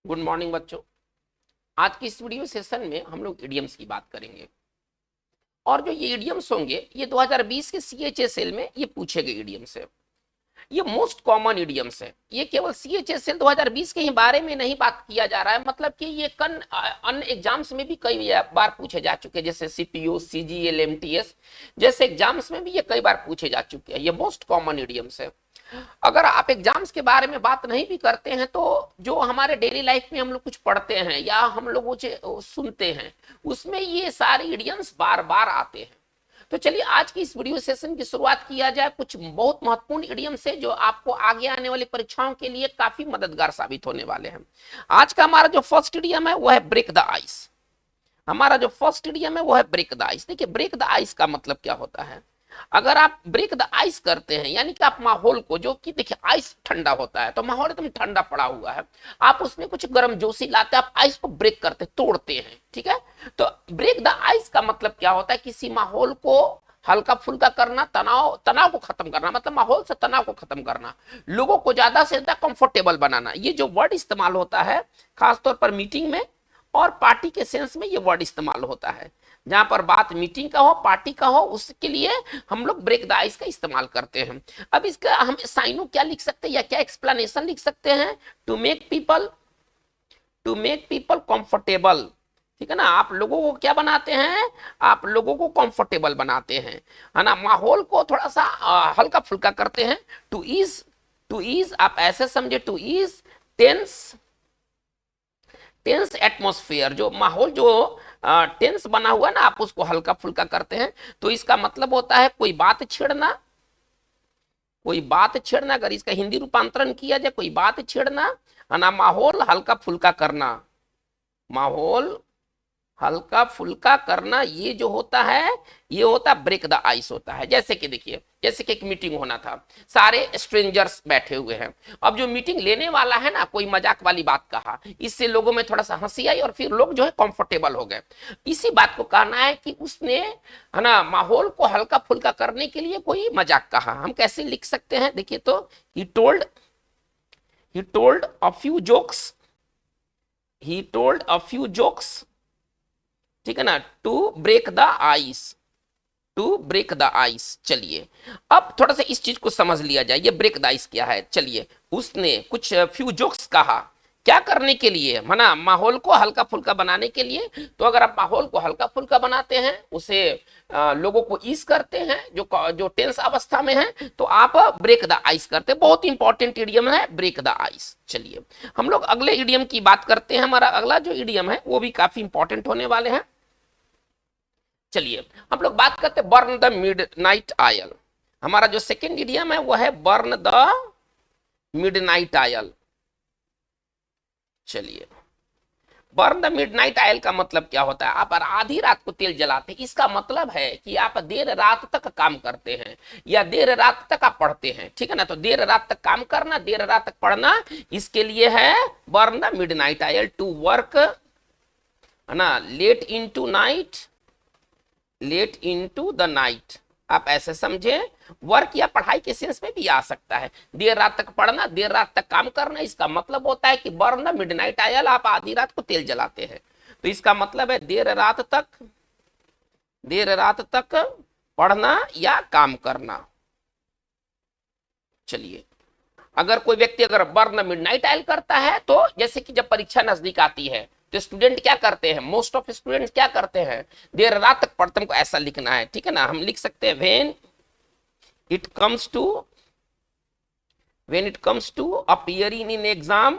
Good morning बच्चों। आज की इस वीडियो सेशन में हम लोग इडियम्स की बात करेंगे और जो ये इडियम्स होंगे ये 2020 के सीएचएसएल में ये पूछे गए इडियम्स है। ये मोस्ट कॉमन इडियम्स है। ये केवल सीएचएसएल 2020 के ही बारे में नहीं बात किया जा रहा है, मतलब कि ये अन्य एग्जाम्स में भी कई बार पूछे जा चुके हैं, जैसे सीपीयू, सीजीएल, एमटीएस जैसे एग्जाम्स में भी ये कई बार पूछे जा चुके हैं। ये मोस्ट कॉमन इडियम्स है। अगर आप एग्जाम्स के बारे में बात नहीं भी करते हैं तो जो हमारे डेली लाइफ में हम लोग कुछ पढ़ते हैं या हम लोग सुनते हैं उसमें ये सारे इडियम्स बार बार आते हैं। तो चलिए आज की इस वीडियो सेशन की शुरुआत किया जाए कुछ बहुत महत्वपूर्ण इडियम से जो आपको आगे आने वाली परीक्षाओं के लिए काफी मददगार साबित होने वाले हैं। आज का हमारा जो फर्स्ट इडियम है वो है ब्रेक द आइस। हमारा जो फर्स्ट इडियम है वो है ब्रेक द आइस। देखिए ब्रेक द आइस का मतलब क्या होता है। अगर आप ब्रेक द आइस करते हैं यानी कि आप माहौल को, जो कि देखिए आइस ठंडा होता है तो माहौल एकदम ठंडा पड़ा हुआ है, आप उसमें कुछ गर्म जोशी लाते हैं, आप आइस को ब्रेक करते तोड़ते हैं, ठीक है। तो ब्रेक द आइस का मतलब क्या होता है, किसी माहौल को हल्का फुल्का करना, तनाव को खत्म करना, मतलब माहौल से तनाव को खत्म करना, लोगों को ज्यादा से ज्यादा कंफर्टेबल बनाना। ये जो वर्ड इस्तेमाल होता है खासतौर पर मीटिंग में और पार्टी के सेंस में ये वर्ड इस्तेमाल होता है। जहां पर बात मीटिंग का हो, पार्टी का हो, उसके लिए हम लोग ब्रेक द आइस का इस्तेमाल करते हैं। अब इसका हम साइनो क्या लिख सकते हैं या क्या एक्सप्लेनेशन लिख सकते हैं। टू मेक पीपल कंफर्टेबल, ठीक है ना। आप लोगों को क्या बनाते हैं, आप लोगों को कंफर्टेबल बनाते हैं, है ना। माहौल को थोड़ा सा हल्का फुल्का करते हैं। टू ईज आप ऐसे समझे, to ease tense tense atmosphere, जो माहौल जो टेंस बना हुआ ना, आप उसको हल्का फुल्का करते हैं। तो इसका मतलब होता है कोई बात छेड़ना, कोई बात छेड़ना। अगर इसका हिंदी रूपांतरण किया जाए, कोई बात छेड़ना, है ना, माहौल हल्का फुल्का करना, माहौल हल्का फुल्का करना, ये जो होता है ये होता ब्रेक द आइस होता है। जैसे कि देखिए, जैसे कि एक मीटिंग होना था, सारे स्ट्रेंजर्स बैठे हुए हैं। अब जो मीटिंग लेने वाला है ना, कोई मजाक वाली बात कहा, इससे लोगों में थोड़ा सा हंसी आई और फिर लोग जो है कंफर्टेबल हो गए। इसी बात को कहना है कि उसने, है ना, माहौल को हल्का फुल्का करने के लिए कोई मजाक कहा। हम कैसे लिख सकते हैं, देखिए तो he told a few jokes, he told a few jokes, ठीक है ना, to break the ice, to break the ice. चलिए अब थोड़ा सा इस चीज को समझ लिया जाए, ये ब्रेक द आइस क्या है। चलिए, उसने कुछ फ्यू जोक्स कहा, क्या करने के लिए, है ना, माहौल को हल्का फुल्का बनाने के लिए। तो अगर आप माहौल को हल्का फुल्का बनाते हैं, उसे लोगों को ईज करते हैं जो जो टेंस अवस्था में है, तो आप ब्रेक द आइस करते हैं। बहुत इंपॉर्टेंट इडियम है ब्रेक द आइस। चलिए हम लोग अगले इडियम की बात करते हैं। हमारा अगला जो इडियम है वो भी काफी इंपॉर्टेंट होने वाले हैं। चलिए हम लोग बात करते हैं बर्न द मिडनाइट आयल। हमारा जो सेकेंड इडियम है वो है बर्न द मिडनाइट आयल। चलिए, बर्न द मिडनाइट आयल का मतलब क्या होता है, आप आधी रात को तेल जलाते हैं। इसका मतलब है कि आप देर रात तक काम करते हैं या देर रात तक आप पढ़ते हैं, ठीक है ना। तो देर रात तक काम करना, देर रात तक पढ़ना, इसके लिए है burn the midnight oil. To work, है ना, late into night, late into the night, आप ऐसे समझे। वर्क या पढ़ाई के सेंस में भी आ सकता है। देर रात तक पढ़ना, देर रात तक काम करना, इसका मतलब होता है कि बर्न द मिडनाइट आयल, आप आधी रात को तेल जलाते हैं। तो इसका मतलब है देर रात तक, देर रात तक पढ़ना या काम करना। चलिए, अगर कोई व्यक्ति अगर बर्न द मिडनाइट आयल करता है, तो जैसे कि जब परीक्षा नजदीक आती है तो स्टूडेंट क्या करते हैं, मोस्ट ऑफ स्टूडेंट क्या करते हैं, देर रात तक पढ़ते हैं। हमको ऐसा लिखना है, ठीक है ना। हम लिख सकते हैं when it comes to, when it comes to appearing in exam,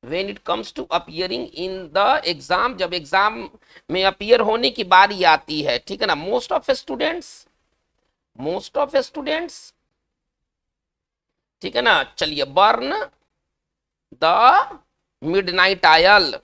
when it comes to appearing in the exam, जब एग्जाम में अपीयर होने की बारी आती है, ठीक है ना। Most of students, most of students, ठीक है ना। चलिए, burn the midnight oil,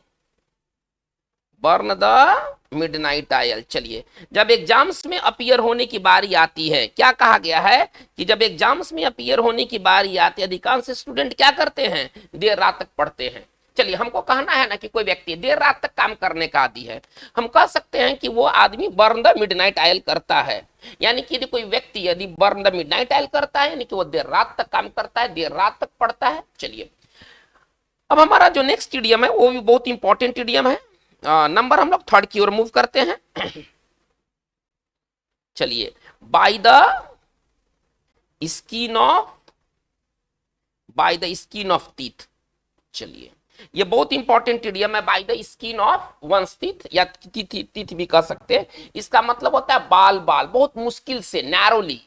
burn the midnight oil. चलिए, जब एग्जाम्स में अपीयर होने की बारी आती है, क्या कहा गया है कि जब एग्जाम्स में अपीयर होने की बारी आती है, अधिकांश स्टूडेंट क्या करते हैं, देर रात तक पढ़ते हैं। चलिए, हमको कहना है ना कि कोई व्यक्ति देर रात तक काम करने का आदी है, हम कह सकते हैं कि वो आदमी बर्न द मिडनाइट आयल करता है। यानी कि यदि कोई व्यक्ति यदि बर्न द मिडनाइट आयल करता है, यानी कि वो देर रात तक काम करता है, देर रात तक पढ़ता है। चलिए, अब हमारा जो नेक्स्ट इडियम है वो भी बहुत इंपॉर्टेंट इडियम है। नंबर हम लोग थर्ड की ओर मूव करते हैं। चलिए, by the skin of, by the skin of teeth. चलिए, ये बहुत इंपॉर्टेंट इडियम है, by the skin of one's teeth, या टीथ भी कह सकते हैं। इसका मतलब होता है बाल बाल, बहुत मुश्किल से, नैरोली।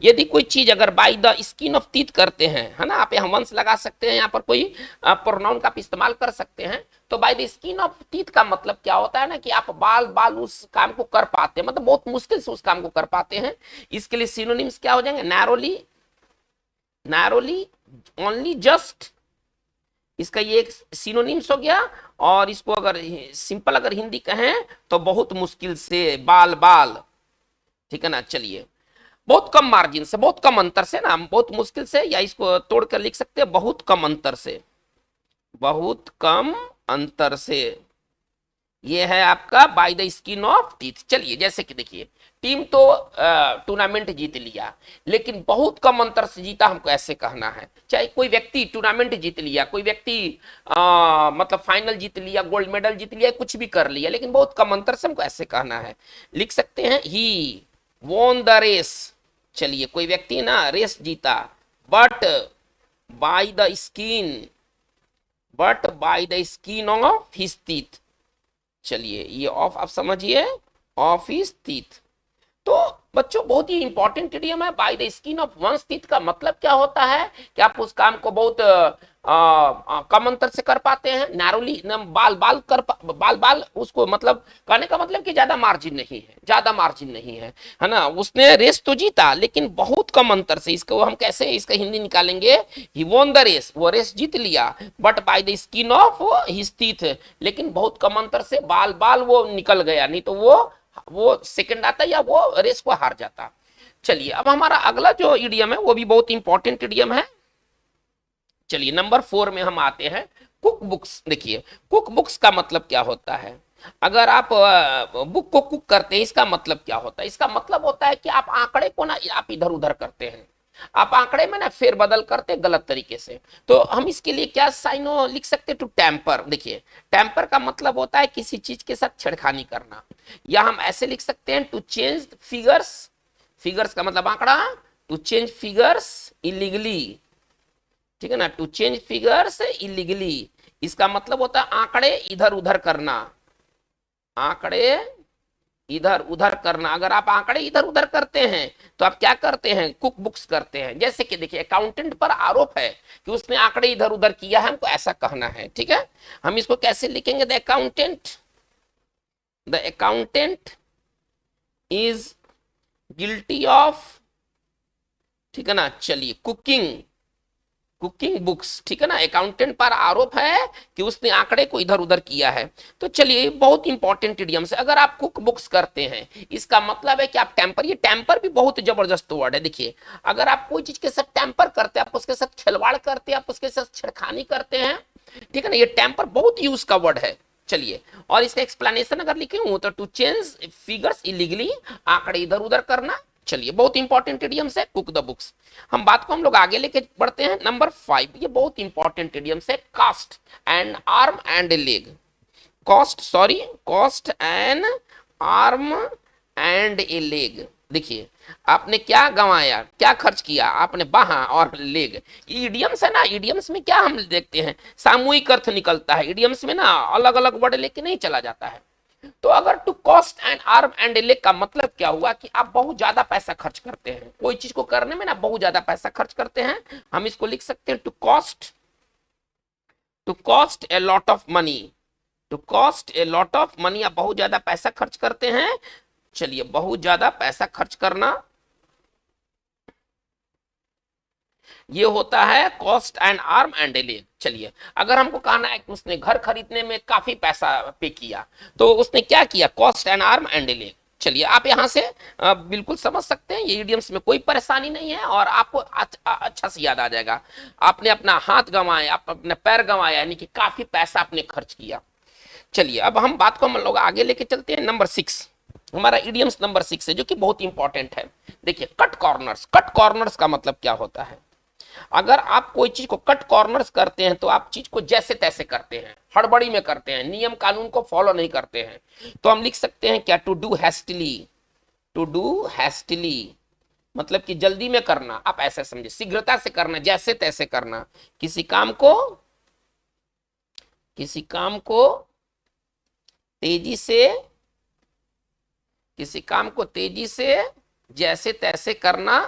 यदि कोई चीज अगर bye the skin of teeth करते हैं, है ना, आप यहाँ वंस लगा सकते हैं, यहाँ पर कोई प्रोनाउन का आप इस्तेमाल कर सकते हैं। तो bye the skin of teeth का मतलब क्या होता है ना, कि आप बाल बाल उस काम को कर पाते हैं, मतलब बहुत मुश्किल से उस काम को कर पाते हैं। इसके लिए सिनोनिम्स क्या हो जाएंगे, नैरोली, नैरोली, ओनली, जस्ट, इसका ये एक सिनोनिम्स हो गया। और इसको अगर सिंपल अगर हिंदी कहें तो बहुत मुश्किल से, बाल बाल, ठीक है ना। चलिए, बहुत कम मार्जिन से, बहुत कम अंतर से ना, हम बहुत मुश्किल से, या इसको तोड़कर लिख सकते हैं बहुत कम अंतर से, बहुत कम अंतर से। ये है आपका bye the skin of teeth. चलिए, जैसे कि देखिए, टीम तो टूर्नामेंट जीत लिया, लेकिन बहुत कम अंतर से जीता, हमको ऐसे कहना है। चाहे कोई व्यक्ति टूर्नामेंट जीत लिया, कोई व्यक्ति मतलब फाइनल जीत लिया, गोल्ड मेडल जीत लिया, कुछ भी कर लिया, लेकिन बहुत कम अंतर से, हमको ऐसे कहना है। लिख सकते हैं ही वॉन द रेस। चलिए, कोई व्यक्ति ना रेस जीता, but by the skin, but by the skin of his teeth. चलिए, ये ऑफ आप समझिए, ऑफ हिज टीथ। तो बच्चों, बहुत ही इंपॉर्टेंट इडियम है, by the skin of one's teeth का मतलब क्या होता है कि आप उस काम को बहुत कम अंतर से कर पाते हैं, नैरोली, बाल बाल बाल बाल, उसको मतलब कहने का मतलब कि ज्यादा मार्जिन नहीं है, ज्यादा मार्जिन नहीं है ना। उसने रेस तो जीता, लेकिन बहुत कम अंतर से। इसको हम कैसे इसका हिंदी निकालेंगे, ही वॉन द रेस, वो रेस जीत लिया, but by the skin of his teeth, लेकिन बहुत कम अंतर से, बाल बाल वो निकल गया, नहीं तो वो सेकंड आता या वो रेस को हार जाता। चलिए, अब हमारा अगला जो इडियम है वो भी बहुत इंपॉर्टेंट इडियम है। चलिए, नंबर 4 में हम आते हैं, कुक बुक्स। देखिए, कुक बुक्स का मतलब क्या होता है, अगर आप बुक को कुक करते हैं, इसका मतलब क्या होता है, इसका मतलब होता है कि आप आंकड़े को ना आप इधर उधर करते हैं, आप आंकड़े में ना फेरबदल करते गलत तरीके से। तो हम इसके लिए क्या साइनो लिख सकते हैं, टू टेम्पर। देखिए, टेम्पर का मतलब होता है किसी चीज के साथ छेड़खानी करना, या हम ऐसे लिख सकते हैं टू चेंज फिगर्स, फिगर्स का मतलब आंकड़ा, टू चेंज फिगर्स इलीगली, ठीक है ना, टू चेंज फिगर्स इलीगली। इसका मतलब होता है आंकड़े इधर उधर करना, आंकड़े इधर उधर करना। अगर आप आंकड़े इधर उधर करते हैं तो आप क्या करते हैं, कुक बुक्स करते हैं। जैसे कि देखिए, अकाउंटेंट पर आरोप है कि उसने आंकड़े इधर उधर किया है, हमको ऐसा कहना है, ठीक है। हम इसको कैसे लिखेंगे, the accountant is guilty of, ठीक है ना। चलिए, कुकिंग बुक्स, ठीक है ना, अकाउंटेंट पर आरोप है कि उसने आंकड़े को इधर उधर किया है। तो चलिए, बहुत इंपॉर्टेंट इडियम्स है। अगर आप कुक बुक्स करते हैं, इसका मतलब है कि आप टेम्पर, ये टेम्पर भी बहुत जबरदस्त वर्ड है। देखिए, अगर आप कोई चीज के साथ टेम्पर करते हैं, आप उसके साथ खिलवाड़ करते हैं, आप उसके साथ छेड़खानी करते हैं, ठीक है ना, ये टेम्पर बहुत यूज का वर्ड है। चलिए, और इसका एक्सप्लेनेशन अगर लिखे हूं तो टू चेंज फिगर्स इलीगली, आंकड़े इधर उधर करना। चलिए, बहुत इंपॉर्टेंट इडियम्स है कुक द बुक्स। हम बात को हम लोग आगे लेके बढ़ते हैं, नंबर 5। ये बहुत इंपॉर्टेंट इडियम्स है, cost and arm and leg, cost and arm and a leg. देखिए, आपने क्या गंवाया, क्या खर्च किया, आपने बाहा और लेग। इडियम्स है ना, इडियम्स में क्या हम देखते हैं, सामूहिक अर्थ निकलता है। इडियम्स में ना अलग अलग वर्ड लेके नहीं चला जाता है। तो अगर to cost and arm and leg का मतलब क्या हुआ कि आप बहुत ज्यादा पैसा खर्च करते हैं, कोई चीज को करने में ना बहुत ज्यादा पैसा खर्च करते हैं। हम इसको लिख सकते हैं to cost a lot of money, to cost a lot of money, आप बहुत ज्यादा पैसा खर्च करते हैं। चलिए, बहुत ज्यादा पैसा खर्च करना, ये होता है cost and arm and leg. चलिए, अगर हमको कहना है कि उसने घर खरीदने में काफी पैसा पे किया, तो उसने क्या किया, cost and arm and leg. चलिए, आप यहां से बिल्कुल समझ सकते हैं, ये इडियम्स में कोई परेशानी नहीं है और आपको अच्छा से याद आ जाएगा। आपने अपना हाथ गंवाया, आप अपने पैर गंवाया, यानी कि काफी पैसा आपने खर्च किया। चलिए, अब हम बात को हम लोग आगे लेके चलते हैं, नंबर 6। हमारा इडियम्स नंबर 6 है, जो कि बहुत इंपॉर्टेंट है। देखिए, कट कॉर्नर्स। कट कॉर्नर्स का मतलब क्या होता है, अगर आप कोई चीज को कट कॉर्नर्स करते हैं तो आप चीज को जैसे तैसे करते हैं, हड़बड़ी में करते हैं, नियम कानून को फॉलो नहीं करते हैं। तो हम लिख सकते हैं क्या, टू डू हैस्टिली। टू डू हैस्टिली मतलब कि जल्दी में करना, आप ऐसे समझे, शीघ्रता से करना, जैसे तैसे करना, किसी काम को, किसी काम को तेजी से, किसी काम को तेजी से जैसे तैसे करना,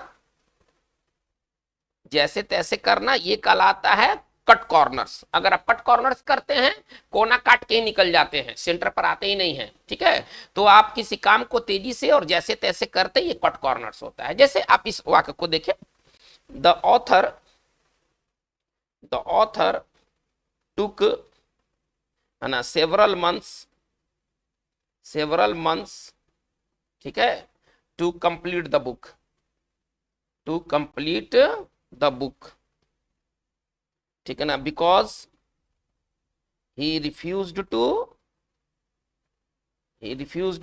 जैसे तैसे करना, ये कहलाता है कट कॉर्नर्स। अगर आप कट कॉर्नर्स करते हैं, कोना काट के ही निकल जाते हैं, सेंटर पर आते ही नहीं है, ठीक है, तो आप किसी काम को तेजी से और जैसे तैसे करते, ये कट कॉर्नर्स होता है। जैसे आप इस वाक्य को देखें, the author, the author took, है ना, सेवरल मंथ्स, सेवरल मंथ्स, ठीक है, to complete the book, to complete the book, ठीक है ना, because he refused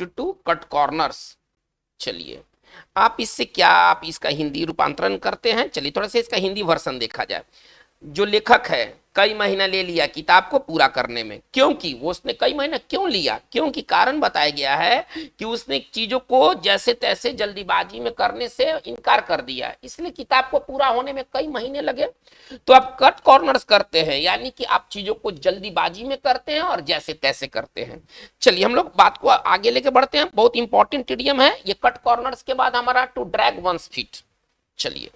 to cut corners. चलिए आप इससे क्या, आप इसका हिंदी रूपांतरण करते हैं। चलिए थोड़ा सा इसका हिंदी वर्जन देखा जाए। जो लेखक है कई महीना ले लिया किताब को पूरा करने में, क्योंकि वो उसने कई महीना क्यों लिया, क्योंकि कारण बताया गया है कि उसने चीजों को जैसे तैसे जल्दीबाजी में करने से इनकार कर दिया, इसलिए किताब को पूरा होने में कई महीने लगे। तो आप कट कॉर्नर्स करते हैं, यानी कि आप चीजों को जल्दीबाजी में करते हैं और जैसे तैसे करते हैं। चलिए हम लोग बात को आगे लेके बढ़ते हैं, बहुत इंपॉर्टेंट इडियम है ये। कट कॉर्नर्स के बाद हमारा टू ड्रैग वंस फीट। चलिए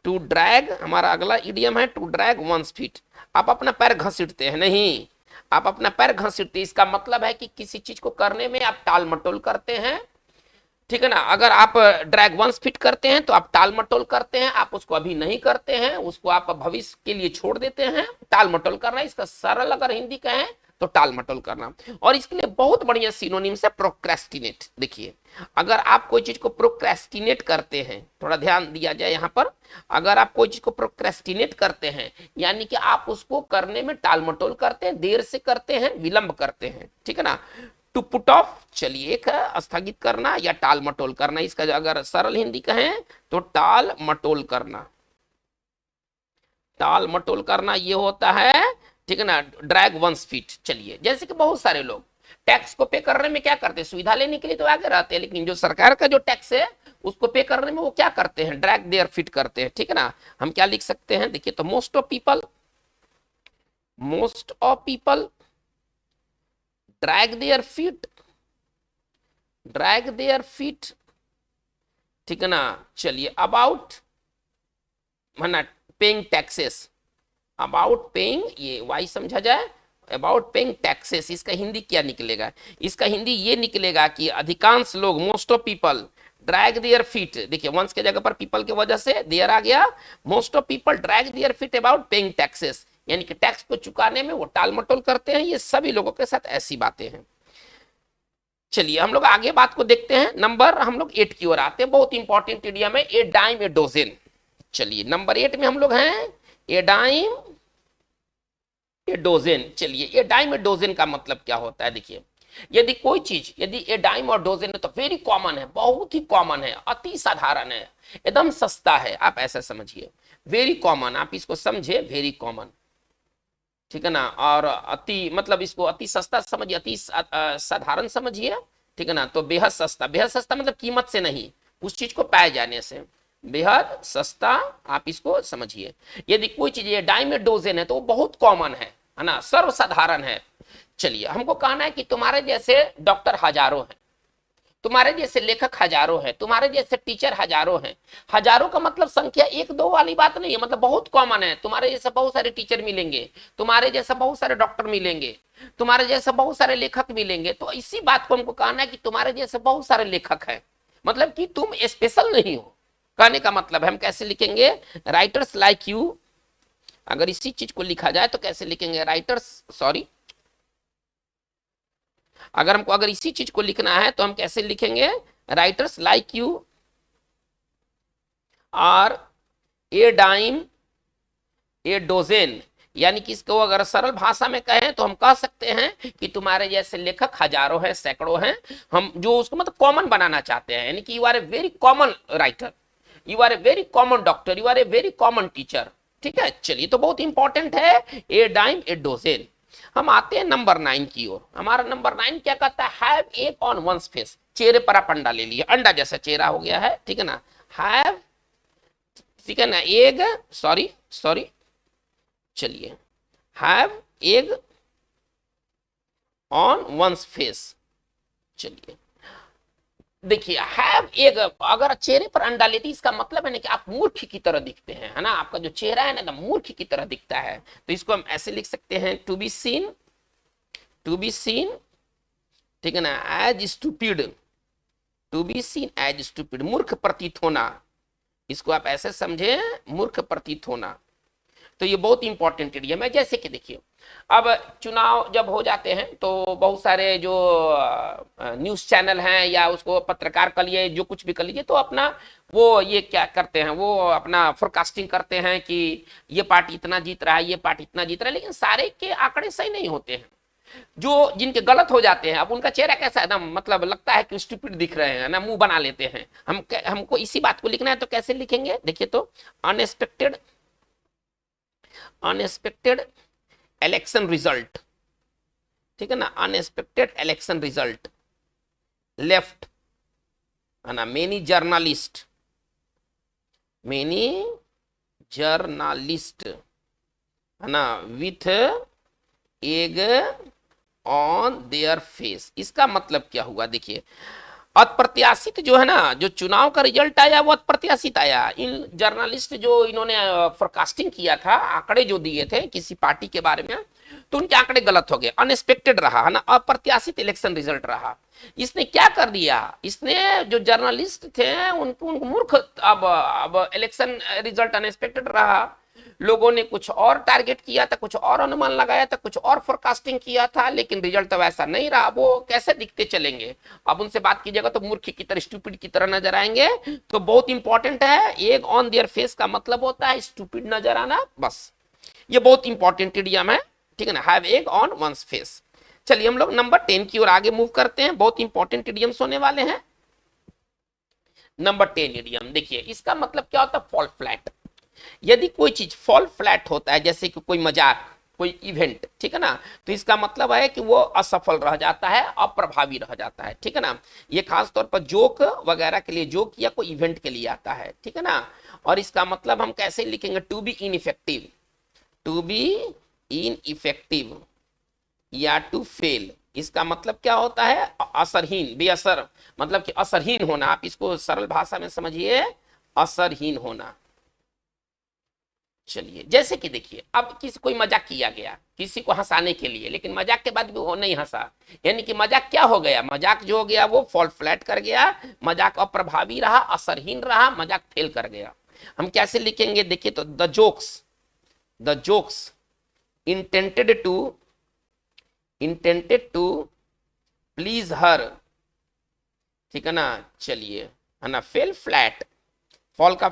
टू ड्रैग हमारा अगला इडियम है, टू ड्रैग वंस फीट। आप अपना पैर घसीटते हैं, नहीं, आप अपना पैर घसीटते हैं, इसका मतलब है कि किसी चीज को करने में आप टाल मटोल करते हैं, ठीक है ना। अगर आप ड्रैग वंस फीट करते हैं तो आप टाल मटोल करते हैं, आप उसको अभी नहीं करते हैं, उसको आप भविष्य के लिए छोड़ देते हैं। टाल मटोल करना, इसका सरल अगर हिंदी कहें तो टाल मटोल करना। और इसके लिए बहुत बढ़िया सिनोनिम्स है, प्रोक्रेस्टिनेट। देखिए अगर आप कोई चीज को प्रोक्रेस्टिनेट करते हैं, थोड़ा ध्यान दिया जाए यहां पर, अगर आप कोई चीज को प्रोक्रेस्टिनेट करते हैं यानी कि आप उसको करने में टाल मटोल करते हैं, देर से करते हैं, विलंब करते हैं, ठीक है ना। टू पुट ऑफ, चलिए एक है स्थगित करना या टाल मटोल करना, इसका अगर सरल हिंदी कहें तो टाल मटोल करना। टाल मटोल करना ये होता है, ठीक है ना, ड्रैग वंस फीट। चलिए जैसे कि बहुत सारे लोग टैक्स को पे करने में क्या करते हैं, सुविधा लेने के लिए तो आगे रहते हैं, लेकिन जो सरकार का जो टैक्स है उसको पे करने में वो क्या करते हैं, ड्रैग देयर फीट करते हैं, ठीक है ना। हम क्या लिख सकते हैं, देखिए तो most of people drag their feet, drag their feet, ठीक है ना। चलिए अबाउट, माना पेइंग टैक्सेस, अबाउट पेइंग, ये वाई समझा जाए, अबाउट पेइंग टैक्सेस, इसका हिंदी क्या निकलेगा, इसका हिंदी ये निकलेगा कि अधिकांश लोग, most of people drag their feet, देखिए वंस के जगह पर पीपल की वजह से देयर आ गया, most of people drag their feet about paying taxes, यानी कि टैक्स को चुकाने में वो टाल मटोल करते हैं। ये सभी लोगों के साथ ऐसी बातें हैं। चलिए हम लोग आगे बात को देखते हैं, नंबर हम लोग 8 की ओर आते हैं, बहुत इंपॉर्टेंट इडियम है, ए डाइम ए डोजेन। चलिए नंबर 8 में हम लोग हैं, ए डाइम ए डोजेन। चलिए ए डाइम ए डोजेन का मतलब क्या होता है, देखिए यदि कोई चीज, यदि ए डाइम और डोजेन है तो वेरी कॉमन है, बहुत ही कॉमन है, अति साधारण है, एकदम सस्ता है, आप ऐसा समझिए, वेरी कॉमन, आप इसको समझे, वेरी कॉमन, ठीक है ना। और अति मतलब इसको अति सस्ता समझिए, अति साधारण समझिए, ठीक है ना। तो बेहद सस्ता, बेहद सस्ता मतलब कीमत से नहीं, उस चीज को पाए जाने से, बेहद सस्ता, आप इसको समझिए। यदि कोई चीज ये डाइम डोजेन है तो वो बहुत कॉमन है ना, सर्वसाधारण है। चलिए हमको कहना है कि तुम्हारे जैसे डॉक्टर हजारों हैं, तुम्हारे जैसे लेखक हजारों हैं, तुम्हारे जैसे टीचर हजारों हैं। हजारों का मतलब संख्या एक दो वाली बात नहीं है, मतलब बहुत कॉमन है, तुम्हारे जैसे बहुत सारे टीचर मिलेंगे, तुम्हारे जैसा बहुत सारे डॉक्टर मिलेंगे, तुम्हारे जैसे बहुत सारे लेखक मिलेंगे। तो इसी बात को हमको कहना है कि तुम्हारे जैसे बहुत सारे लेखक हैं, मतलब कि तुम स्पेशल नहीं हो, कहने का मतलब है। हम कैसे लिखेंगे, राइटर्स लाइक यू, अगर इसी चीज को लिखा जाए तो कैसे लिखेंगे, राइटर्स, सॉरी, अगर हमको अगर इसी चीज को लिखना है तो हम कैसे लिखेंगे, writers like you are a dime a dozen, यानी कि इसको अगर सरल भाषा में कहें तो हम कह सकते हैं कि तुम्हारे जैसे लेखक हजारों हैं, सैकड़ों हैं। हम जो उसको मतलब कॉमन बनाना चाहते हैं, यानी कि you are a very common writer, you are a very common doctor, you are a very common teacher, ठीक है, चलिए तो बहुत इंपॉर्टेंट है ए डाइम ए डोजेन। हम आते हैं नंबर 9 की ओर। हमारा नंबर 9 क्या कहता है, have egg on one's face. चेहरे पर आप अंडा ले लिया, अंडा जैसा चेहरा हो गया है, ठीक है ना, हैव, ठीक है ना, एग, सॉरी सॉरी, चलिए, have egg on one's face. चलिए देखिए, हैव एग अगर चेहरे पर अंडा लेती, इसका मतलब है ना कि आप मूर्ख की तरह दिखते हैं, है ना, आपका जो चेहरा है ना मूर्ख की तरह दिखता है। तो इसको हम ऐसे लिख सकते हैं, to be seen, to be seen, ठीक है ना, as stupid, to be seen as stupid, मूर्ख प्रतीत होना। इसको आप ऐसे समझे, मूर्ख प्रतीत होना। तो ये बहुत इंपॉर्टेंट इडियम है। जैसे कि देखिए, अब चुनाव जब हो जाते हैं तो बहुत सारे जो न्यूज चैनल हैं या उसको पत्रकार कर लिए, जो कुछ भी कर लीजिए, तो अपना वो ये क्या करते हैं, वो अपना फोरकास्टिंग करते हैं कि ये पार्टी इतना जीत रहा है, ये पार्टी इतना जीत रहा है, लेकिन सारे के आंकड़े सही नहीं होते हैं। जो जिनके गलत हो जाते हैं, अब उनका चेहरा कैसा है ना, मतलब लगता है कि स्टूपिड दिख रहे हैं ना, मुंह बना लेते हैं। हमको इसी बात को लिखना है, तो कैसे लिखेंगे, देखिए तो, अनएक्सपेक्टेड, अनएक्सपेक्टेड इलेक्शन रिजल्ट, ठीक है ना, अनएक्सपेक्टेड इलेक्शन रिजल्ट, लेफ्ट, है ना, मेनी जर्नलिस्ट, मेनी जर्नलिस्ट, है ना, with egg on their face. इसका मतलब क्या हुआ, देखिए, अप्रत्याशित जो है ना, जो चुनाव का रिजल्ट आया वो अप्रत्याशित आया। इन जर्नलिस्ट जो इन्होंने फोरकास्टिंग किया था, आंकड़े जो दिए थे किसी पार्टी के बारे में, तो उनके आंकड़े गलत हो गए, अनएक्सपेक्टेड रहा, है ना, अप्रत्याशित इलेक्शन रिजल्ट रहा। इसने क्या कर दिया, इसने जो जर्नलिस्ट थे उनको मूर्ख, अब इलेक्शन रिजल्ट अनएक्सपेक्टेड रहा, लोगों ने कुछ और टारगेट किया था, कुछ और अनुमान लगाया था, कुछ और फोरकास्टिंग किया था, लेकिन रिजल्ट तो वैसा नहीं रहा। वो कैसे दिखते चलेंगे, अब उनसे बात कीजिएगा तो मूर्ख की तरह, स्टूपिड की तरह नजर आएंगे। तो बहुत इंपॉर्टेंट है, एग ऑन देयर फेस का मतलब होता है स्टूपिड नजर आना, बस ये बहुत इंपॉर्टेंट इडियम है, ठीक है ना, have egg on one's face. चलिए हम लोग नंबर 10 की ओर आगे मूव करते हैं, बहुत इंपॉर्टेंट इडियम्स होने वाले हैं। नंबर 10 इडियम देखिए, इसका मतलब क्या होता है, फॉल फ्लैट। यदि कोई चीज फॉल फ्लैट होता है, जैसे कि कोई मजाक, कोई इवेंट, ठीक है ना, तो इसका मतलब है कि वो असफल रह जाता है, अप्रभावी रह जाता है, ठीक है ना। ये खास तौर पर जोक वगैरह के लिए, जोक या कोई इवेंट के लिए आता है, ठीक है ना। और इसका मतलब हम कैसे लिखेंगे, to be ineffective, to be ineffective या टू फेल। इसका मतलब क्या होता है, असरहीन, बेअसर, मतलब कि असरहीन होना। आप इसको सरल भाषा में समझिए, असरहीन होना। चलिए जैसे कि देखिए, अब किसी कोई मजाक किया गया किसी को हंसाने के लिए, लेकिन मजाक के बाद भी वो नहीं हंसा, यानी कि मजाक क्या हो गया, मजाक जो हो गया वो फॉल फ्लैट कर गया, मजाक अप्रभावी रहा, असरहीन रहा, मजाक फेल कर गया। हम कैसे लिखेंगे, देखिए तो, the jokes intended to, intended to please her, ठीक है ना, चलिए, है ना, फेल फ्लैट, फॉल का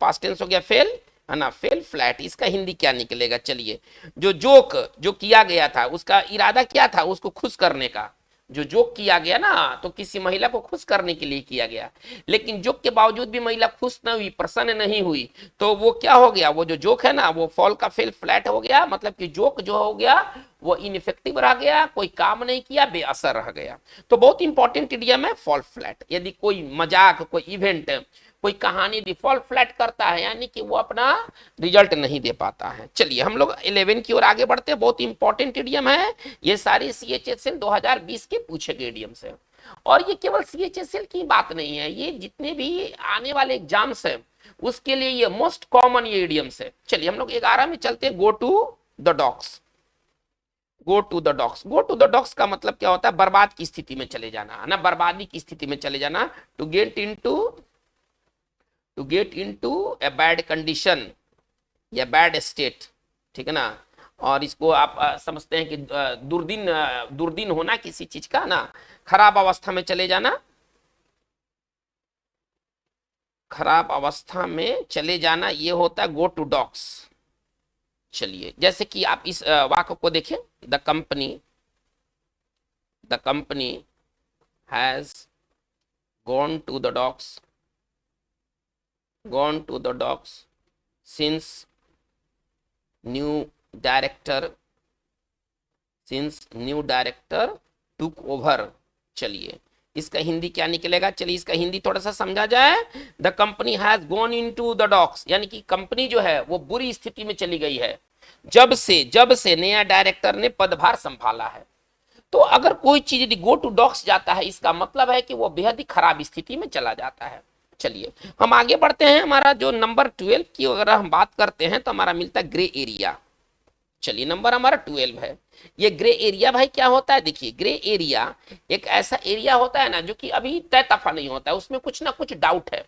पास्ट टेंस हो गया फेल, है ना, फेल फ्लैट। इसका हिंदी क्या निकलेगा, चलिए, जो जोक जो किया गया था उसका इरादा क्या था, उसको खुश करने का। जो जोक किया गया ना, तो किसी महिला को खुश करने के लिए किया गया, लेकिन जोक के बावजूद भी महिला खुश न हुई, प्रसन्न नहीं हुई, तो वो क्या हो गया, वो जो जोक है ना, वो फॉल का फेल फ्लैट हो गया। मतलब कि जोक जो हो गया वो इनइफेक्टिव रह गया, कोई काम नहीं किया, बेअसर रह गया। तो बहुत इंपॉर्टेंट इडियम है फॉल फ्लैट। यदि कोई मजाक, कोई इवेंट, कोई कहानी डिफॉल्ट फ्लैट करता है, यानी कि वो अपना रिजल्ट नहीं दे पाता है। चलिए हम लोग 11 की ओर आगे बढ़ते हैं, बहुत इंपॉर्टेंट इडियम है। ये सारी सीएचएसएल 2020 के पूछे गए इडियम्स है, और ये केवल सीएचएसएल की बात नहीं है, ये जितने भी आने वाले एग्जाम्स है उसके लिए ये मोस्ट कॉमन ये इडियम्स है। चलिए हम लोग 11 में चलते हैं, go to the dogs. Go to the dogs, go to the dogs का मतलब क्या होता है, बर्बाद की स्थिति में चले जाना, है ना, बर्बादी की स्थिति में चले जाना। To get into, to get into a bad condition या बैड स्टेट, ठीक है ना। और इसको आप समझते हैं कि दुर्दिन, दुर्दिन होना किसी चीज का ना, खराब अवस्था में चले जाना, खराब अवस्था में चले जाना, ये होता है गो टू डॉक्स। चलिए जैसे कि आप इस वाक्य को देखें, the company, the company has gone to the dogs, gone to the dogs since new director, since new director took over. चलिए इसका हिंदी क्या निकलेगा, चलिए इसका हिंदी थोड़ा सा समझा जाए। The company has gone into the dogs, यानी कि कंपनी जो है वो बुरी स्थिति में चली गई है जब से नया डायरेक्टर ने पदभार संभाला है। तो अगर कोई चीज यदि गो टू डॉक्स जाता है, इसका मतलब है कि वो बेहद ही खराब स्थिति में चला जाता है। चलिए हम आगे बढ़ते हैं। हमारा जो नंबर 12 की अगर हम बात करते हैं तो हमारा मिलता है ग्रे एरिया। चलिए नंबर हमारा 12 है। ये ग्रे एरिया भाई क्या होता है, देखिए ग्रे एरिया एक ऐसा एरिया होता है ना जो कि अभी तय तफा नहीं होता है, उसमें कुछ ना कुछ डाउट है।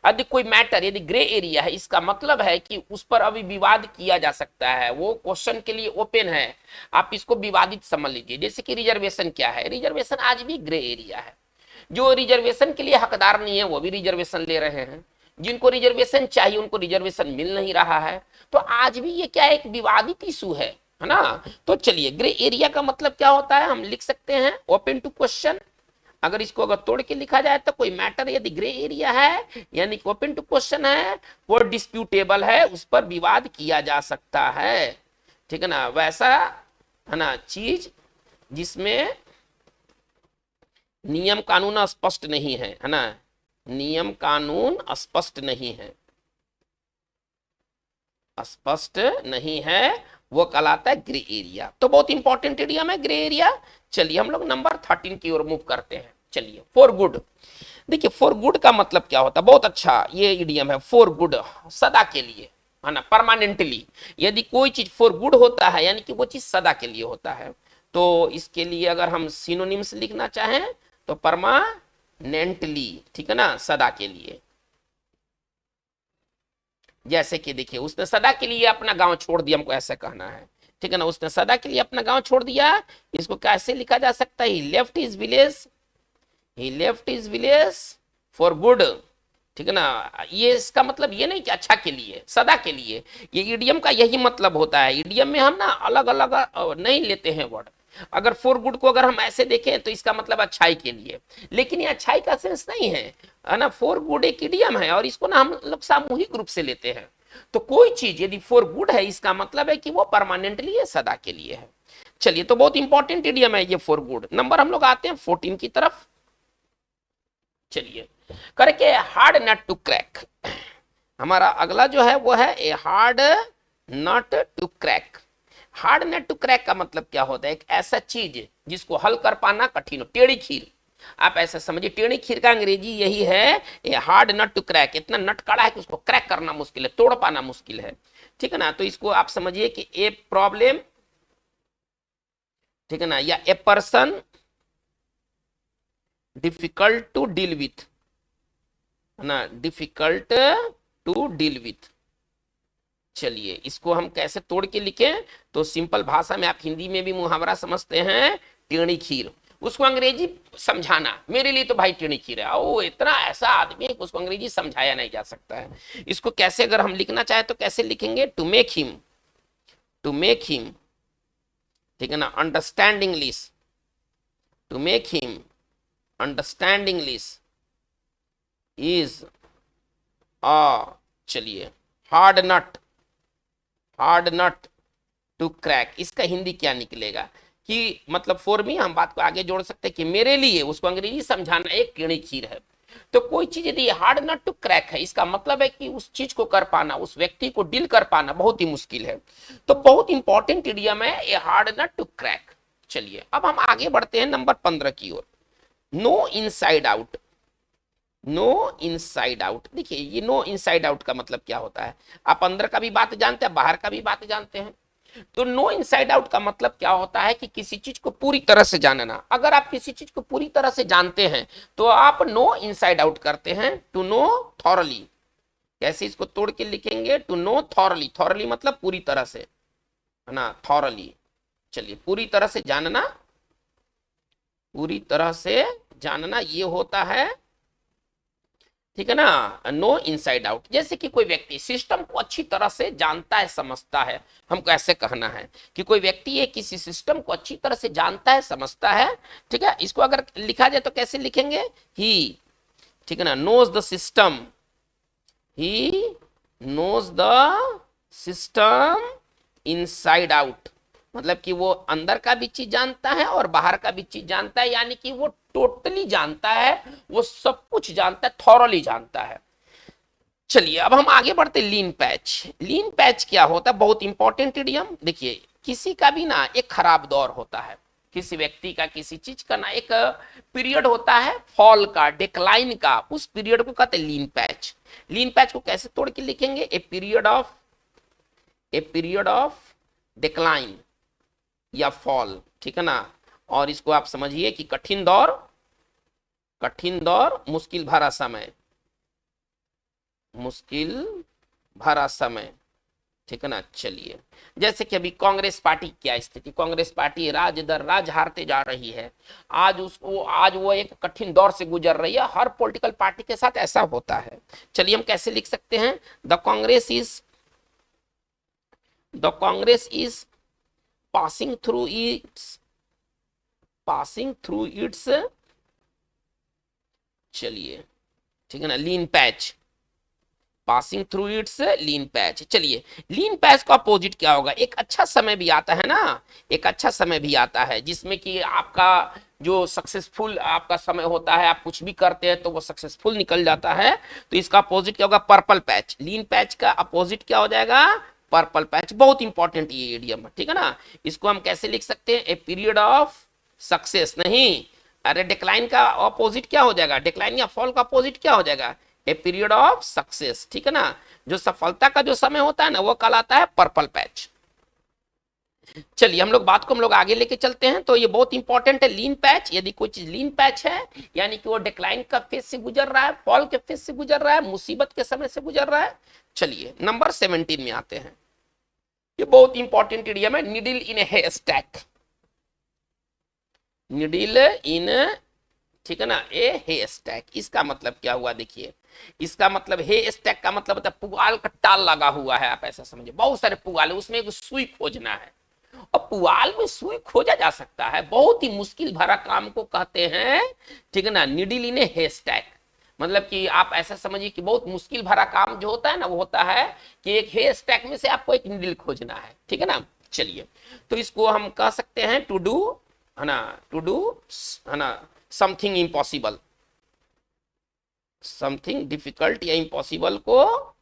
यदि कोई मैटर यदि ग्रे एरिया है, इसका मतलब है कि उस पर अभी विवाद किया जा सकता है, वो क्वेश्चन के लिए ओपन है, आप इसको विवादित समझ लीजिए। जैसे कि रिजर्वेशन क्या है, रिजर्वेशन आज भी ग्रे एरिया है। जो रिजर्वेशन के लिए हकदार नहीं है वो भी रिजर्वेशन ले रहे हैं, जिनको रिजर्वेशन चाहिए उनको रिजर्वेशन मिल नहीं रहा है। तो आज भी ये क्या एक विवादित इशू है ना। तो चलिए ग्रे एरिया का मतलब क्या होता है, हम लिख सकते हैं ओपन टू क्वेश्चन। अगर इसको अगर तोड़ के लिखा जाए तो कोई मैटर यदि ग्रे एरिया है यानी कि ओपन टू क्वेश्चन है, वो डिस्प्यूटेबल है, उस पर विवाद किया जा सकता है, ठीक है ना। वैसा है ना चीज जिसमें नियम कानून स्पष्ट नहीं है ना, नियम कानून स्पष्ट नहीं है, स्पष्ट नहीं है, वो कहलाता है ग्रे एरिया। तो बहुत इंपॉर्टेंट एरिया में ग्रे एरिया। चलिए हम लोग नंबर 13 की ओर मूव करते हैं। चलिए फॉर गुड, देखिए फॉर गुड का मतलब क्या होता है, बहुत अच्छा ये इडियम है। फॉर गुड सदा के लिए है ना, परमानेंटली। यदि कोई चीज फॉर गुड होता है यानी कि वो चीज सदा के लिए होता है। तो इसके लिए अगर हम सिनोनिम्स लिखना चाहें तो परमानेंटली, ठीक है ना, सदा के लिए। जैसे कि देखिए उसने सदा के लिए अपना गांव छोड़ दिया, हमको ऐसा कहना है, ठीक है ना, उसने सदा के लिए अपना गांव छोड़ दिया। इसको कैसे लिखा जा सकता है, he left his village, he left his village for good, ठीक है ना। ये इसका मतलब ये नहीं कि अच्छा के लिए, सदा के लिए। ये इडियम का यही मतलब होता है। इडियम में हम ना अलग अलग नहीं लेते हैं वर्ड। अगर फॉर गुड को अगर हम ऐसे देखें तो इसका मतलब अच्छाई के लिए, लेकिन ये अच्छाई का सेंस नहीं है ना। फॉर गुड एक इडियम है और इसको ना हम लोग सामूहिक रूप से लेते हैं। तो कोई चीज यदि फॉर गुड है इसका मतलब है कि वो परमानेंटली है, सदा के लिए है। चलिए तो बहुत इंपॉर्टेंट इडियम है ये फॉर गुड। नंबर हम लोग आते हैं 14 की तरफ। चलिए करके हार्ड नट टू क्रैक, हमारा अगला जो है वो है a hard nut to crack. Hard nut to crack का मतलब क्या होता है, एक ऐसा चीज जिसको हल कर पाना कठिन हो, टेढ़ी खीर। आप ऐसा समझिए टेढ़ी खीर का अंग्रेजी यही है, a hard nut to crack. इतना नट कड़ा है कि उसको क्रैक करना मुश्किल है, तोड़ पाना मुश्किल है, ठीक है ना। तो इसको आप समझिए कि ए प्रॉब्लम, ठीक है ना, या a person difficult to deal with, है ना, डिफिकल्ट टू डील विथ। चलिए इसको हम कैसे तोड़ के लिखें, तो सिंपल भाषा में, आप हिंदी में भी मुहावरा समझते हैं, टेढ़ी खीर। उसको अंग्रेजी समझाना, मेरे लिए तो भाई टेढ़ी खीर है, ओ इतना ऐसा आदमी है कि उसको अंग्रेजी समझाया नहीं जा सकता है। इसको कैसे अगर हम लिखना चाहे तो कैसे लिखेंगे, to make him, to make him, ठीक है ना, understand English, to make him understand English is a, चलिए hard nut, hard nut to crack. इसका हिंदी क्या निकलेगा कि मतलब फॉर मी, हम बात को आगे जोड़ सकते हैं कि मेरे लिए उसको अंग्रेजी समझाना एक टेढ़ी खीर है। तो कोई चीज यदि हार्ड नट टू क्रैक है, इसका मतलब है कि उस चीज को कर पाना, उस व्यक्ति को डील कर पाना बहुत ही मुश्किल है। तो बहुत इंपॉर्टेंट इडियम है a hard nut to crack. चलिए अब हम आगे बढ़ते हैं नंबर 15 की ओर। No inside out, no inside out. देखिए ये नो इनसाइड आउट का मतलब क्या होता है, आप अंदर का भी बात जानते हैं, बाहर का भी बात जानते हैं। तो नो इनसाइड आउट का मतलब क्या होता है कि किसी चीज को पूरी तरह से जानना। अगर आप किसी चीज को पूरी तरह से जानते हैं तो आप नो इनसाइड आउट करते हैं, टू नो थॉरली। कैसे इसको तोड़ के लिखेंगे, टू नो थॉरली, थॉरली मतलब पूरी तरह से, है ना, थॉरली। चलिए पूरी तरह से जानना, पूरी तरह से जानना ये होता है, ठीक है ना, नो इनसाइड आउट। जैसे कि कोई व्यक्ति सिस्टम को अच्छी तरह से जानता है, समझता है, हमको ऐसे कहना है कि कोई व्यक्ति है किसी सिस्टम को अच्छी तरह से जानता है, समझता है, ठीक है। इसको अगर लिखा जाए तो कैसे लिखेंगे, ही, ठीक है ना, knows the system, he knows the system inside out, मतलब कि वो अंदर का भी चीज जानता है और बाहर का भी चीज जानता है, यानी कि वो टोटली जानता है, वो सब कुछ जानता है, थॉरली जानता है। चलिए अब हम आगे बढ़ते, लीन पैच। लीन पैच क्या होता है, बहुत इंपॉर्टेंट इडियम। देखिए किसी का भी ना एक खराब दौर होता है, किसी व्यक्ति का, किसी चीज का ना एक पीरियड होता है फॉल का, डिक्लाइन का, उस पीरियड को कहते हैं लीन पैच। लीन पैच को कैसे तोड़ के लिखेंगे, ए पीरियड ऑफ डिक्लाइन या फॉल, ठीक है ना। और इसको आप समझिए कि कठिन दौर, मुश्किल भरा समय, मुश्किल भरा समय, ठीक है ना। चलिए जैसे कि अभी कांग्रेस पार्टी की क्या स्थिति, कांग्रेस पार्टी राज दर राज हारते जा रही है। आज वो एक कठिन दौर से गुजर रही है, हर पॉलिटिकल पार्टी के साथ ऐसा होता है। चलिए हम कैसे लिख सकते हैं, the Congress is passing through it's, चलिए ठीक है ना, लीन patch, passing through it's lean patch. चलिए लीन पैच का अपोजिट क्या होगा, एक अच्छा समय भी आता है ना, एक अच्छा समय भी आता है जिसमें कि आपका जो सक्सेसफुल आपका समय होता है, आप कुछ भी करते हैं तो वो सक्सेसफुल निकल जाता है, तो इसका अपोजिट क्या होगा, पर्पल पैच। लीन पैच का अपोजिट क्या हो जाएगा, पर्पल पैच। बहुत इंपॉर्टेंट ये इडियम, ठीक है ना। इसको हम कैसे लिख सकते हैं, ए पीरियड ऑफ सक्सेस, नहीं, अरे डिक्लाइन का अपोजिट क्या हो जाएगा, डिक्लाइन या फॉल का अपोजिट क्या हो जाएगा, ए पीरियड ऑफ सक्सेस, ठीक है ना। जो सफलता का जो समय होता है ना, वो कहलाता है पर्पल पैच। चलिए हम लोग आगे लेके चलते हैं, तो ये बहुत इंपॉर्टेंट है लीन पैच। यदि कोई चीज लीन पैच है, यानी कि वो डिक्लाइन का फेज से गुजर रहा है, फॉल के फेज से गुजर रहा है, मुसीबत के समय से गुजर रहा है। चलिए नंबर 17 में आते हैं, ये बहुत इंपॉर्टेंट इडियम है, निडिल इन ए हे स्टैक, निडिल इन, ठीक है ना, ए हे स्टैक। इसका मतलब क्या हुआ, देखिए इसका मतलब हे स्टैक का मतलब होता है पुआल का टाल लगा हुआ है, आप ऐसा समझिए, बहुत सारे पुआल है, उसमें एक सुई खोजना है, और पुआल में सुई खोजा जा सकता है, बहुत ही मुश्किल भरा काम को कहते हैं, ठीक है ना, निडिल इन ए हे स्टैक। मतलब कि आप ऐसा समझिए कि बहुत मुश्किल भरा काम जो होता है ना, वो होता है कि एक हे स्टैक में से आपको एक निडिल खोजना है, ठीक है ना। चलिए तो इसको हम कह सकते हैं टू डू, है ना, टू डू, है ना, समथिंग इम्पॉसिबल, समथिंग डिफिकल्ट या इम्पॉसिबल को,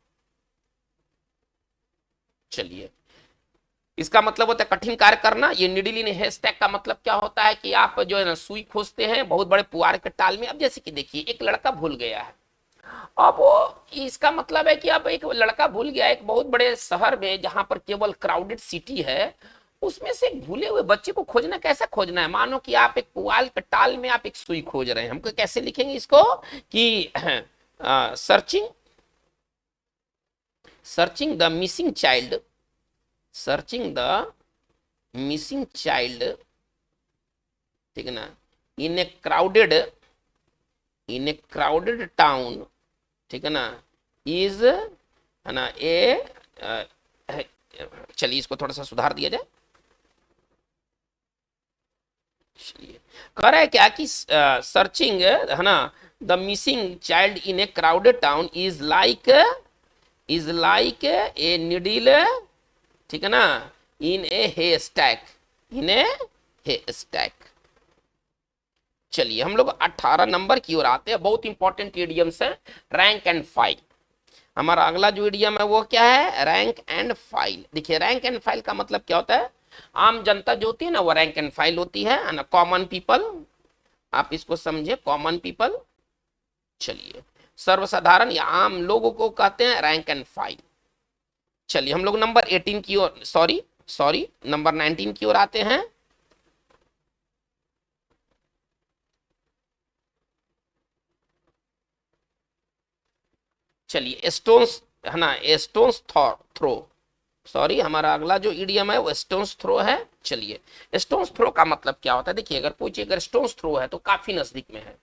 चलिए इसका मतलब होता है कठिन कार्य करना। ये निडिल इन हे स्टैक का मतलब क्या होता है कि आप जो है ना सुई खोजते हैं बहुत बड़े पुआर के टाल में। अब जैसे कि देखिए एक लड़का भूल गया है, अब वो, इसका मतलब है कि अब एक लड़का भूल गया एक बहुत बड़े शहर में जहां पर केवल क्राउडेड सिटी है, उसमें से एक भूले हुए बच्चे को खोजना, कैसे खोजना है, मानो कि आप एक पुआल के टाल में आप एक सुई खोज रहे हैं, हमको कैसे लिखेंगे इसको कि searching, searching the missing child, searching the missing child, ठीक है ना, इन ए क्राउडेड टाउन, ठीक है ना, इज, है ना, ए, चलिए इसको थोड़ा सा सुधार दिया जाए। चलिए कह रहा है क्या कि सर्चिंग, है ना, the missing child in A crowded town is like a needle, ठीक है ना, in A hey stack, in A hey stack. चलिए हम लोग 18 नंबर की ओर आते हैं, बहुत इंपॉर्टेंट इडियम्स है, रैंक एंड फाइल। हमारा अगला जो इडियम है वो क्या है, रैंक एंड फाइल। देखिए रैंक एंड फाइल का मतलब क्या होता है, आम जनता जो होती है ना वो रैंक एंड फाइल होती है ना, कॉमन पीपल, आप इसको समझे, कॉमन पीपल। चलिए सर्वसाधारण या आम लोगों को कहते हैं रैंक एंड फाइल। चलिए हम लोग नंबर 18 की ओर, सॉरी नंबर 19 की ओर आते हैं। चलिए स्टोन्स, है ना, स्टोन्स थ्रो, सॉरी हमारा अगला जो इडियम है वो स्टोन्स थ्रो है। चलिए स्टोन्स थ्रो का मतलब क्या होता है, देखिए अगर कोई चीज अगर स्टोन्स थ्रो है तो काफी नजदीक में है,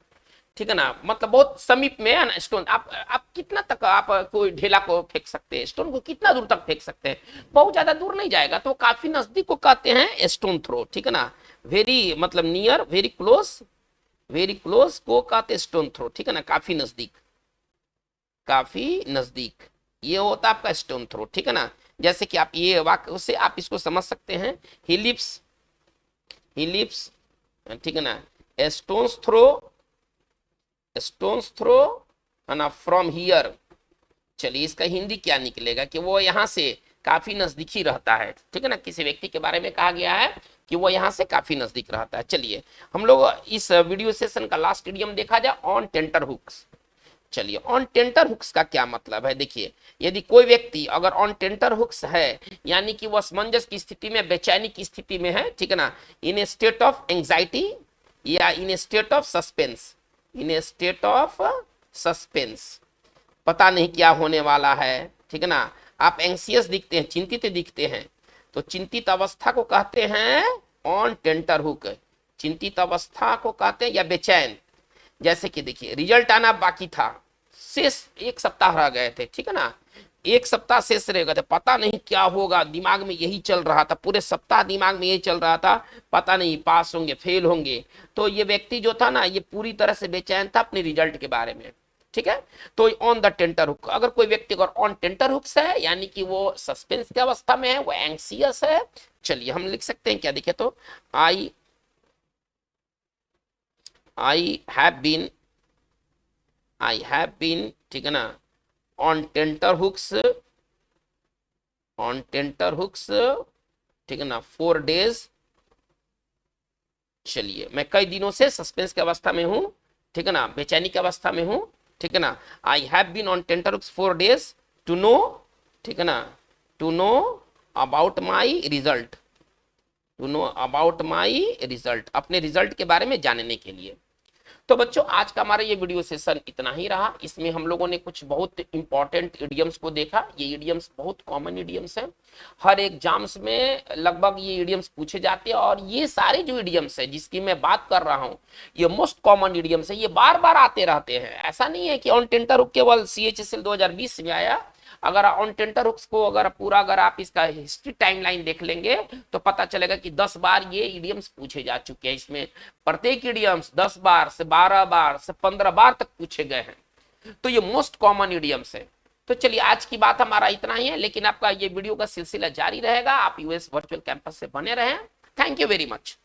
ठीक है ना, मतलब बहुत समीप में है ना स्टोन, आप कितना तक आप कोई ढेला को फेंक सकते हैं, स्टोन को कितना दूर तक फेंक सकते हैं, बहुत ज्यादा दूर नहीं जाएगा, तो काफी नजदीक को कहते हैं स्टोन थ्रो, ठीक है ना। वेरी मतलब नियर, वेरी क्लोज को कहते हैं स्टोन थ्रो, ठीक है ना, काफी नजदीक, काफी नजदीक, ये होता है आपका स्टोन थ्रो, ठीक है ना। जैसे कि आप ये वाक्य से आप इसको समझ सकते हैं, ही लिव्स, ठीक है ना, स्टोन्स थ्रो है ना फ्रॉम हियर। चलिए इसका हिंदी क्या निकलेगा कि वो यहाँ से काफी नजदीकी रहता है, ठीक है ना, किसी व्यक्ति के बारे में कहा गया है कि वो यहाँ से काफी नजदीक रहता है। चलिए हम लोग इस वीडियो सेशन का लास्ट इडियम देखा जाए, ऑन टेंटर हुक्स। चलिए ऑन टेंटर हुक्स का क्या मतलब है, देखिए यदि कोई व्यक्ति अगर ऑन टेंटर हुक्स है यानी कि वह असमंजस की स्थिति में, बेचैनी की स्थिति में है, ठीक है ना, in a state of anxiety या in a state of suspense, in a state of suspense, पता नहीं क्या होने वाला है, ठीक है ना, आप एंग्सियस दिखते हैं, चिंतित दिखते हैं, तो चिंतित अवस्था को कहते हैं ऑन टेंटर हुक, चिंतित अवस्था को कहते हैं या बेचैन। जैसे कि देखिए रिजल्ट आना बाकी था, शेष एक सप्ताह रह गए थे, ठीक है ना, एक सप्ताह शेष रह गए थे, पता नहीं क्या होगा, दिमाग में यही चल रहा था, पूरे सप्ताह दिमाग में यही चल रहा था, पता नहीं पास होंगे फेल होंगे। तो ये व्यक्ति जो था ना, ये पूरी तरह से बेचैन था अपने रिजल्ट के बारे में, ठीक है। तो ऑन द टेंटर हुक, अगर कोई व्यक्ति अगर ऑन टेंटर हुक्स है यानी कि वो सस्पेंस की अवस्था में है, वो एंग्सियस है। चलिए हम लिख सकते हैं क्या, देखिए तो आई हैव बीन, ठीक है ना, ऑन टेंटर हुक्स, ठीक है ना, 4 डेज। चलिए मैं कई दिनों से सस्पेंस की अवस्था में हूं, ठीक है ना, बेचैनी की अवस्था में हूं, ठीक है ना, I have been on tenterhooks 4 days to know, ठीक है ना, to know about my result, to know about my result, अपने रिजल्ट के बारे में जानने के लिए। तो बच्चों आज का हमारा ये वीडियो सेशन इतना ही रहा। इसमें हम लोगों ने कुछ बहुत इंपॉर्टेंट इडियम्स को देखा। ये इडियम्स बहुत कॉमन इडियम्स हैं, हर एग्जाम्स में लगभग ये इडियम्स पूछे जाते हैं, और ये सारे जो इडियम्स है जिसकी मैं बात कर रहा हूँ ये मोस्ट कॉमन इडियम्स है, ये बार बार आते रहते हैं। ऐसा नहीं है कि ऑन टेंटर हुक केवल CHSL 2020 में आया। अगर ऑन टेंटर हुक्स को अगर पूरा अगर आप इसका हिस्ट्री टाइमलाइन देख लेंगे तो पता चलेगा कि 10 बार ये इडियम्स पूछे जा चुके हैं। इसमें प्रत्येक इडियम्स 10 बार से 12 बार से 15 बार तक पूछे गए हैं, तो ये मोस्ट कॉमन इडियम्स है। तो चलिए आज की बात हमारा इतना ही है, लेकिन आपका ये वीडियो का सिलसिला जारी रहेगा। आप US वर्चुअल कैंपस से बने रहें। Thank you very much.